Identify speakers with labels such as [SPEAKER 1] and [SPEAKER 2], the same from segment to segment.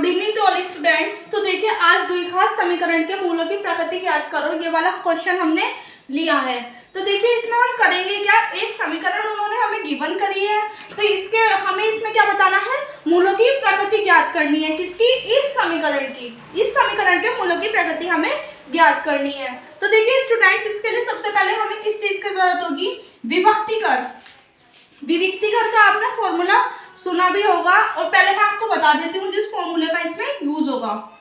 [SPEAKER 1] Good evening to all students. तो देखिए आज द्विघात समीकरण के मूलों की प्रकृति ज्ञात करो, ये वाला क्वेश्चन हमने लिया है। तो देखिए इसमें हम करेंगे क्या, एक समीकरण उन्होंने हमें गिवन करी है, तो इसके हमें इसमें क्या बताना है, मूलों की प्रकृति ज्ञात करनी है। किसकी? इस समीकरण की। इस समीकरण के मूलों की प्रकृति हमें ज्ञात करनी है। तो देखिए स्टूडेंट्स, इसके लिए सबसे पहले हमें किस चीज की जरूरत होगी, विभक्तिकर। विभक्तिकर का आपने फॉर्मूला सुना भी होगा, और पहले मैं आपको बता देती हूँ जिस फॉर्मूले का इसमें यूज होगा।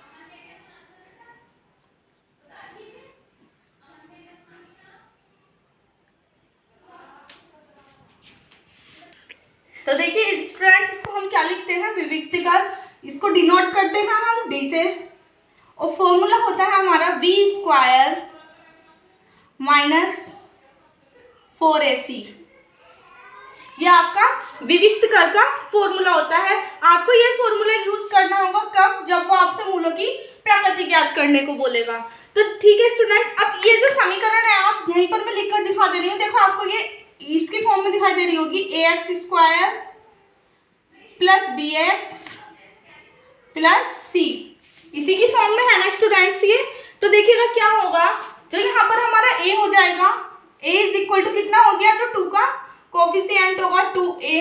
[SPEAKER 1] तो देखिए स्टूडेंट्स, इसको हम क्या लिखते हैं, विभक्तिकर। इसको डिनोट करते हैं हम डी से, और फॉर्मूला होता है हमारा v² - 4ac। ये आपका विभक्तिकर का फॉर्मूला होता है। आपको ये फॉर्मूला यूज करना होगा कब, जब वो आपसे मूलों की प्रकृति ज्ञात करने को बोलेगा। तो ठीक है स्टूडेंट, अब ये जो समीकरण है आप यहीं पर मैं लिखकर दिखा दे रही हूँ। देखो आपको ये इसकी फॉर्म में दिखाई दे रही होगी, ax² + bx + c। इसी की फॉर्म में है ना स्टूडेंट्स ये। तो देखिएगा क्या होगा, जो यहाँ पर हमारा a हो जाएगा, a = कितना हो गया, जो 2 का कोफिशिएंट होगा 2a,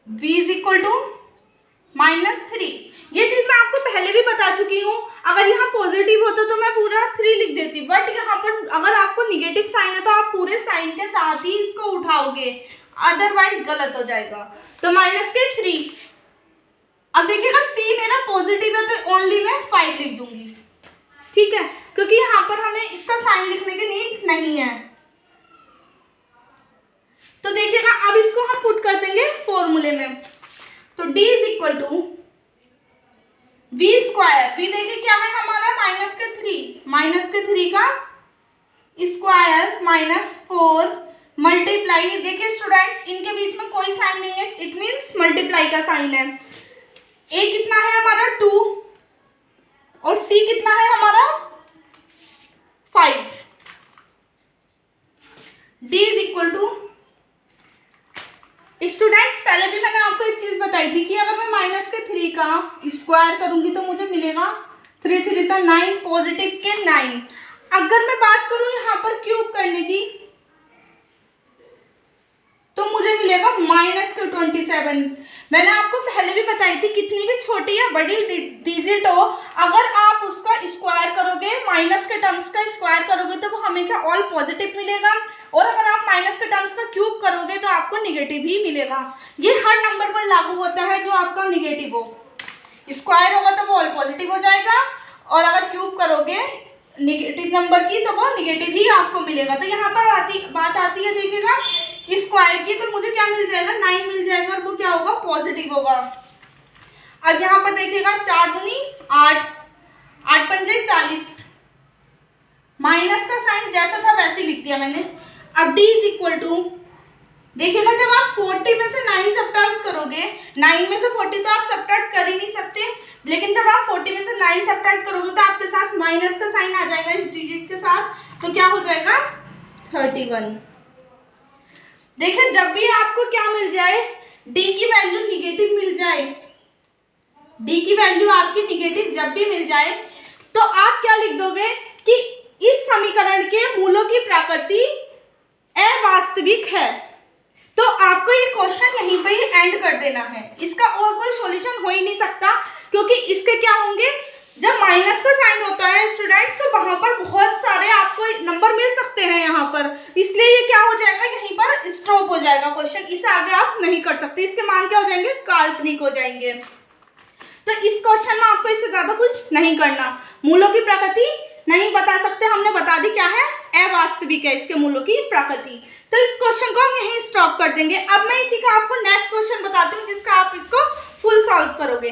[SPEAKER 1] v = -3। ये चीज मैं आपको पहले भी बता चुकी हूँ। अगर यहाँ पॉजिटिव होता तो मैं पूरा 3 लिख देती, बट यहाँ पर अगर आपको निगेटिव साइन है तो आप पूरे साइन के साथ ही इसको उठाओगे, अदरवाइज गलत हो जाएगा। तो -3। अब देखिएगा c मेरा पॉजिटिव है तो ओनली मैं 5 लिख दूंगी, ठीक है, क्योंकि यहाँ पर हमें इसका साइन लिखने की नीड नहीं है। तो देखिएगा अब इसको हम पुट कर देंगे फॉर्मूले में। तो d = v², v देखिए क्या है हमारा, -3 का स्क्वायर -4 मल्टीप्लाई। देखिए स्टूडेंट्स, इनके बीच में कोई साइन नहीं है, इट मीन्स मल्टीप्लाई का साइन है। a कितना है हमारा 2, और c कितना है हमारा 5। d = स्टूडेंट्स, पहले भी मैंने आपको एक चीज बताई थी कि अगर मैं -3 का स्क्वायर करूंगी तो मुझे मिलेगा 3 3 9, पॉजिटिव के 9। अगर मैं बात करूं यहाँ पर क्यूब करने की तो मुझे मिलेगा -27। मैंने आपको पहले भी बताई थी, कितनी भी छोटी या बड़ी डिजिट हो, अगर आप उसका स्क्वायर करोगे, माइनस के टर्म्स का स्क्वायर करोगे तो वो हमेशा ऑल पॉजिटिव मिलेगा, और अगर आप माइनस के टर्म्स का क्यूब करोगे तो आपको निगेटिव ही मिलेगा। ये हर नंबर पर लागू होता है जो आपका निगेटिव हो। स्क्वायर होगा तो वो ऑल पॉजिटिव हो जाएगा, और अगर क्यूब करोगे निगेटिव नंबर की तो वो निगेटिव ही आपको मिलेगा। तो यहाँ पर बात आती है, देखिएगा स्क्वायर की, तो मुझे क्या मिल जाएगा, 9 मिल जाएगा, और वो क्या होगा, पॉजिटिव होगा। अब यहाँ पर देखिएगा 4 दूनी 8, 8 पंजे 40, माइनस का साइन जैसा था वैसे ही लिख दिया मैंने। अब d = देखिएगा, जब आप 40 में से 9 सब्ट्रैक्ट करोगे, 9 में से 40 तो आप सब्ट्रैक्ट कर ही नहीं सकते, लेकिन जब आप 40 में से 9 सब्ट्रैक्ट करोगे तो आपके साथ माइनस का साइन आ जाएगा इस डिजिट के साथ, तो क्या हो जाएगा 31। देखिए जब भी आपको क्या मिल जाए, d की वैल्यू निगेटिव मिल जाए, d की वैल्यू आपकी निगेटिव जब भी मिल जाए, तो आप क्या लिख दोगे कि इस समीकरण के मूलों की प्रकृति अवास्तविक है। तो आपको ये क्वेश्चन यहीं पे ही एंड कर देना है, इसका और कोई सॉल्यूशन हो ही नहीं सकता, क्योंकि इसके क्या होंगे, जब माइनस का साइन होता है स्टूडेंट्स तो वहां पर बहुत सारे आपको नंबर मिल सकते हैं यहाँ पर, इसलिए ये क्या हो जाएगा, यहीं पर स्टॉप हो जाएगा क्वेश्चन, इसे आगे आप नहीं कर सकते, इसके मान क्या हो जाएंगे, काल्पनिक हो जाएंगे। तो इस क्वेश्चन में आपको इससे ज्यादा कुछ नहीं करना, मूलों की प्रकृति नहीं बता सकते, हमने बता दी क्या है, अवास्तविक है इसके मूलों की प्रकृति। तो इस क्वेश्चन को हम यहीं स्टॉप कर देंगे। अब मैं इसी का आपको नेक्स्ट क्वेश्चन बताती हूँ जिसका आप इसको फुल सॉल्व करोगे।